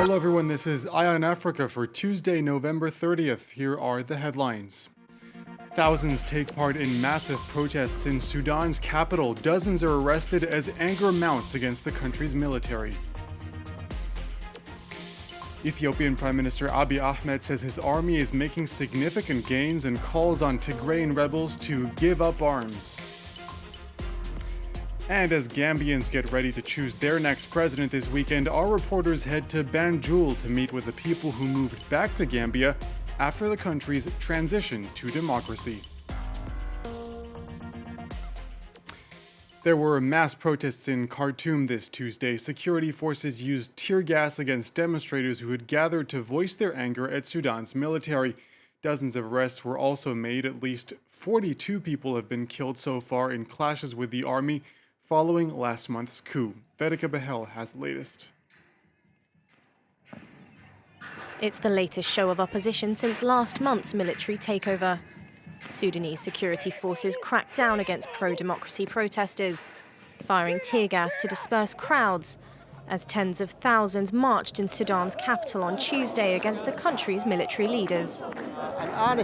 Hello everyone, this is Eye on Africa for Tuesday, November 30th. Here are the headlines. Thousands take part in massive protests in Sudan's capital. Dozens are arrested as anger mounts against the country's military. Ethiopian Prime Minister Abiy Ahmed says his army is making significant gains and calls on Tigrayan rebels to give up arms. And as Gambians get ready to choose their next president this weekend, our reporters head to Banjul to meet with the people who moved back to Gambia after the country's transition to democracy. There were mass protests in Khartoum this Tuesday. Security forces used tear gas against demonstrators who had gathered to voice their anger at Sudan's military. Dozens of arrests were also made. At least 42 people have been killed so far in clashes with the army following last month's coup. Vedika Bahel has the latest. It's the latest show of opposition since last month's military takeover. Sudanese security forces cracked down against pro-democracy protesters, firing tear gas to disperse crowds, as tens of thousands marched in Sudan's capital on Tuesday against the country's military leaders. Now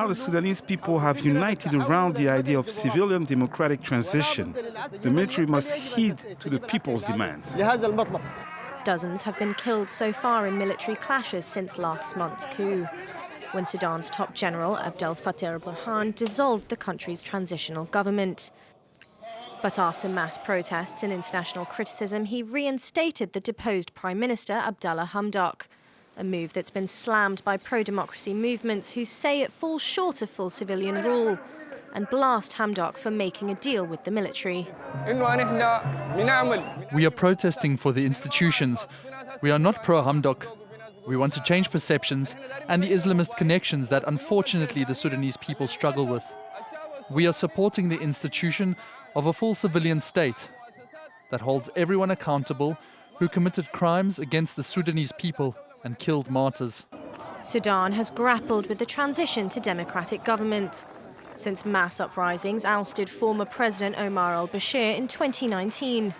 the Sudanese people have united around the idea of civilian democratic transition. The military must heed to the people's demands. Dozens have been killed so far in military clashes since last month's coup, when Sudan's top general, Abdel Fattah al-Burhan, dissolved the country's transitional government. But after mass protests and international criticism, he reinstated the deposed Prime Minister, Abdallah Hamdok, a move that's been slammed by pro-democracy movements who say it falls short of full civilian rule and blast Hamdok for making a deal with the military. We are protesting for the institutions. We are not pro-Hamdok. We want to change perceptions and the Islamist connections that unfortunately the Sudanese people struggle with. We are supporting the institution of a full civilian state that holds everyone accountable who committed crimes against the Sudanese people and killed martyrs. Sudan has grappled with the transition to democratic government since mass uprisings ousted former President Omar al-Bashir in 2019.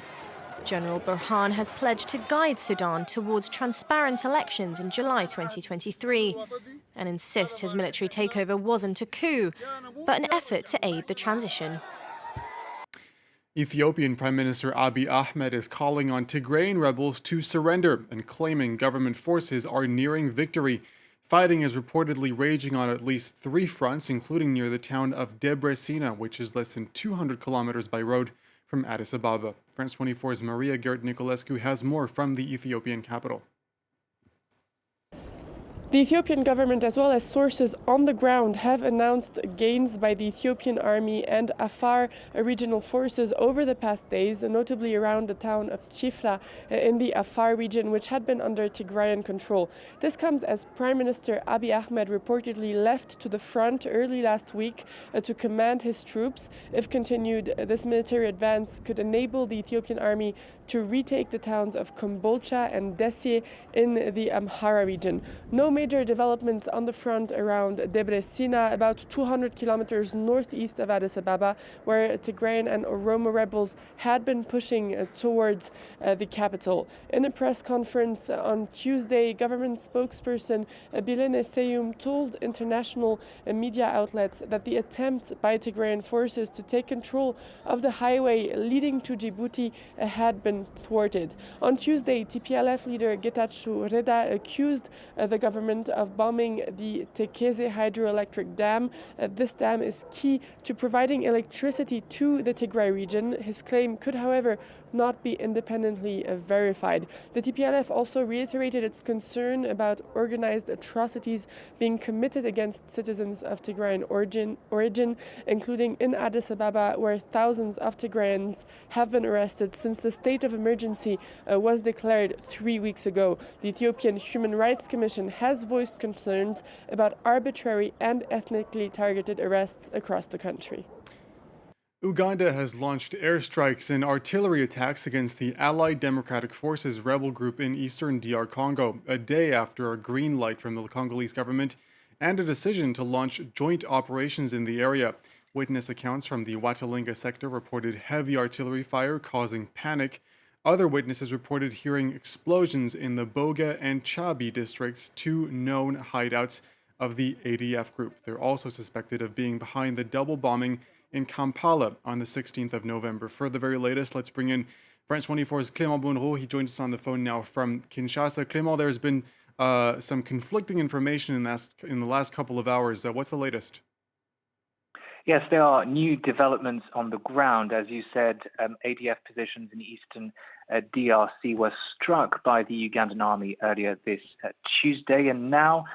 General Burhan has pledged to guide Sudan towards transparent elections in July 2023 and insist his military takeover wasn't a coup, but an effort to aid the transition. Ethiopian Prime Minister Abiy Ahmed is calling on Tigrayan rebels to surrender and claiming government forces are nearing victory. Fighting is reportedly raging on at least 3 fronts, including near the town of Debre Sina, which is less than 200 kilometers by road from Addis Ababa. France 24's Maria Gert Nicolescu has more from the Ethiopian capital. The Ethiopian government, as well as sources on the ground, have announced gains by the Ethiopian army and Afar regional forces over the past days, notably around the town of Chifra in the Afar region, which had been under Tigrayan control. This comes as Prime Minister Abiy Ahmed reportedly left to the front early last week to command his troops. If continued, this military advance could enable the Ethiopian army to retake the towns of Kombolcha and Dessie in the Amhara region. No major developments on the front around Debre Sina, about 200 kilometers northeast of Addis Ababa, where Tigrayan and Oromo rebels had been pushing towards the capital. In a press conference on Tuesday, government spokesperson Bilene Seyum told international media outlets that the attempt by Tigrayan forces to take control of the highway leading to Djibouti had been thwarted. On Tuesday, TPLF leader Getachew Reda accused the government of bombing the Tekeze hydroelectric dam. This dam is key to providing electricity to the Tigray region. His claim could, however, not be independently verified. The TPLF also reiterated its concern about organized atrocities being committed against citizens of Tigrayan origin, including in Addis Ababa, where thousands of Tigrayans have been arrested since the state of emergency was declared 3 weeks ago. The Ethiopian Human Rights Commission has voiced concerns about arbitrary and ethnically targeted arrests across the country. Uganda has launched airstrikes and artillery attacks against the Allied Democratic Forces rebel group in eastern DR Congo, a day after a green light from the Congolese government and a decision to launch joint operations in the area. Witness accounts from the Watalinga sector reported heavy artillery fire causing panic. Other witnesses reported hearing explosions in the Boga and Chabi districts, two known hideouts of the ADF group. They're also suspected of being behind the double bombing in Kampala on the 16th of November. For the very latest, let's bring in France 24's Clément Bonnereau. He joins us on the phone now from Kinshasa. Clément, there's been some conflicting information in the last couple of hours. What's the latest? Yes, there are new developments on the ground. As you said, ADF positions in eastern DRC were struck by the Ugandan army earlier this Tuesday, and now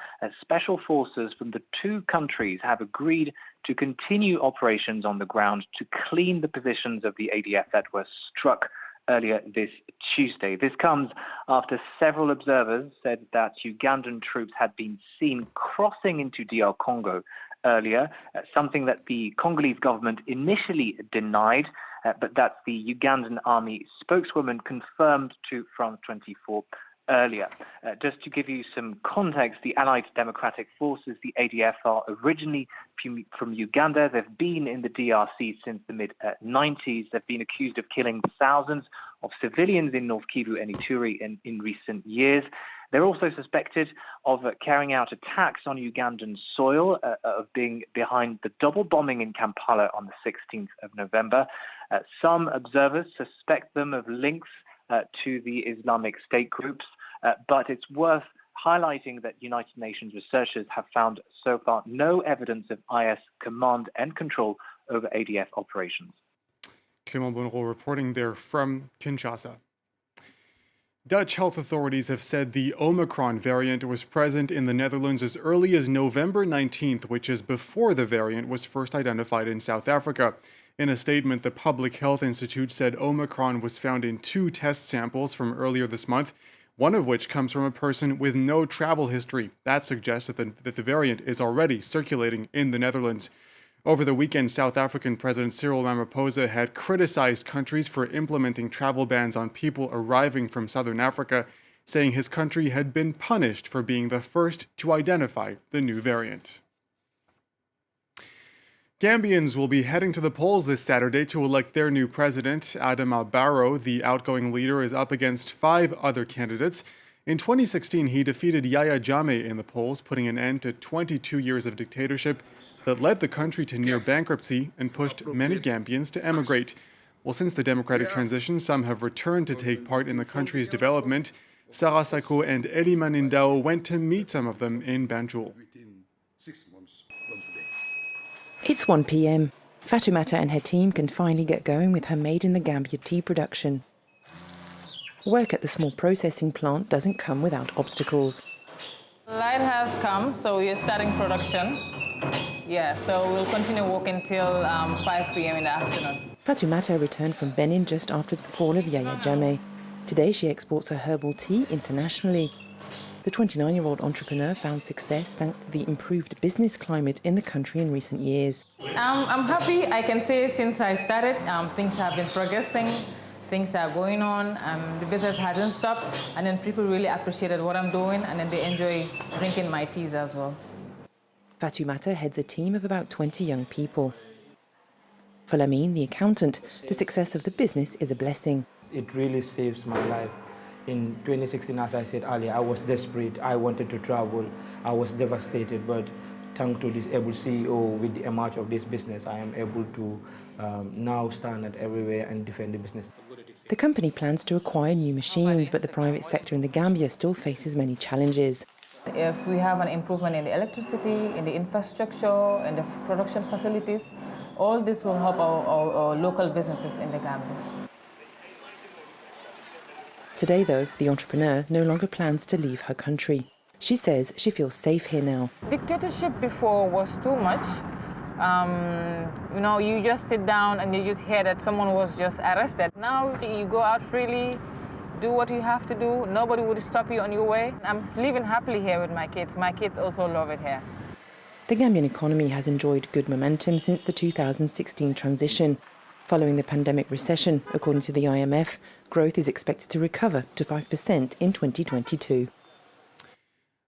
special forces from the two countries have agreed to continue operations on the ground to clean the positions of the ADF that were struck earlier this Tuesday. This comes after several observers said that Ugandan troops had been seen crossing into DR Congo earlier, something that the Congolese government initially denied, but that the Ugandan army spokeswoman confirmed to France 24 earlier. Just to give you some context, the Allied Democratic Forces, the ADF, are originally from Uganda. They've been in the DRC since the mid-90s. They've been accused of killing thousands of civilians in North Kivu and Ituri in recent years. They're also suspected of carrying out attacks on Ugandan soil, of being behind the double bombing in Kampala on the 16th of November. Some observers suspect them of links to the Islamic State groups, but it's worth highlighting that United Nations researchers have found so far no evidence of IS command and control over ADF operations. Clément Bonnereau reporting there from Kinshasa. Dutch health authorities have said the Omicron variant was present in the Netherlands as early as November 19th, which is before the variant was first identified in South Africa. In a statement, the Public Health Institute said Omicron was found in 2 test samples from earlier this month, one of which comes from a person with no travel history. That suggests that the variant is already circulating in the Netherlands. Over the weekend, South African President Cyril Ramaphosa had criticized countries for implementing travel bans on people arriving from Southern Africa, saying his country had been punished for being the first to identify the new variant. Gambians will be heading to the polls this Saturday to elect their new president. Adama Barrow, the outgoing leader, is up against 5 other candidates. In 2016, he defeated Yaya Jammeh in the polls, putting an end to 22 years of dictatorship that led the country to near bankruptcy and pushed many Gambians to emigrate. Well, since the democratic transition, some have returned to take part in the country's development. Sarah Sako and Eddie Manindao went to meet some of them in Banjul. It's 1 p.m. Fatoumata and her team can finally get going with her Made in the Gambia tea production. Work at the small processing plant doesn't come without obstacles. Light has come, so we're starting production. Yeah, so we'll continue working till 5 p.m. in the afternoon. Fatoumata returned from Benin just after the fall of Yaya Jammeh. Today she exports her herbal tea internationally. The 29-year-old entrepreneur found success thanks to the improved business climate in the country in recent years. I'm happy. I can say since I started, things have been progressing. Things are going on, the business hasn't stopped, and then people really appreciated what I'm doing, and then they enjoy drinking my teas as well. Fatoumata heads a team of about 20 young people. For Lamine, the accountant, the success of the business is a blessing. It really saves my life. In 2016, as I said earlier, I was desperate. I wanted to travel. I was devastated, but thanks to this able CEO, with the emerge of this business, I am able to now stand at everywhere and defend the business. The company plans to acquire new machines, but the private sector in the Gambia still faces many challenges. If we have an improvement in the electricity, in the infrastructure, in the production facilities, all this will help our local businesses in the Gambia. Today, though, the entrepreneur no longer plans to leave her country. She says she feels safe here now. Dictatorship before was too much. You just sit down and you just hear that someone was just arrested. Now you go out freely, do what you have to do. Nobody would stop you on your way. I'm living happily here with my kids. My kids also love it here. The Gambian economy has enjoyed good momentum since the 2016 transition. Following the pandemic recession, according to the IMF, growth is expected to recover to 5% in 2022.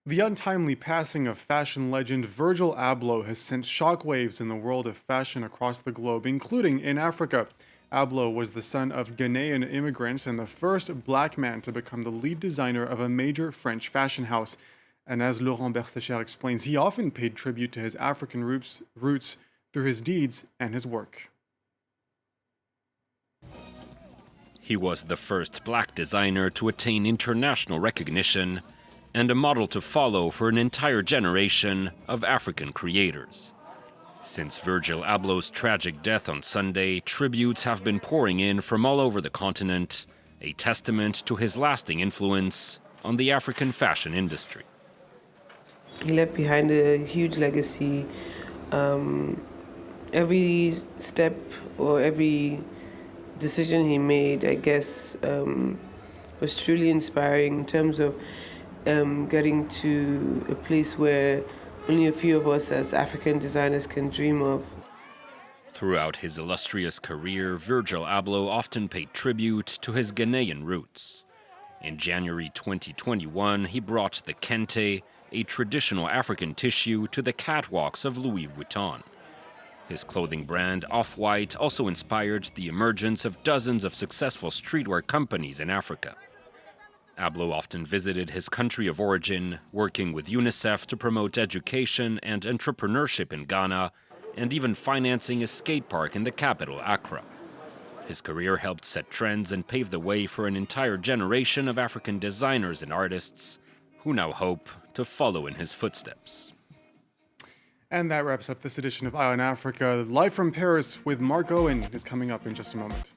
The untimely passing of fashion legend Virgil Abloh has sent shockwaves in the world of fashion across the globe, including in Africa. Abloh was the son of Ghanaian immigrants and the first black man to become the lead designer of a major French fashion house. And as Laurent Berstecher explains, he often paid tribute to his African roots through his deeds and his work. He was the first black designer to attain international recognition and a model to follow for an entire generation of African creators. Since Virgil Abloh's tragic death on Sunday, tributes have been pouring in from all over the continent, a testament to his lasting influence on the African fashion industry. He left behind a huge legacy. Every step or every decision he made, I guess, was truly inspiring in terms of getting to a place where only a few of us as African designers can dream of. Throughout his illustrious career, Virgil Abloh often paid tribute to his Ghanaian roots. In January 2021, he brought the kente, a traditional African tissue, to the catwalks of Louis Vuitton. His clothing brand, Off-White, also inspired the emergence of dozens of successful streetwear companies in Africa. Abloh often visited his country of origin, working with UNICEF to promote education and entrepreneurship in Ghana, and even financing a skate park in the capital, Accra. His career helped set trends and pave the way for an entire generation of African designers and artists who now hope to follow in his footsteps. And that wraps up this edition of Eye on Africa. Live from Paris with Mark Owen is coming up in just a moment.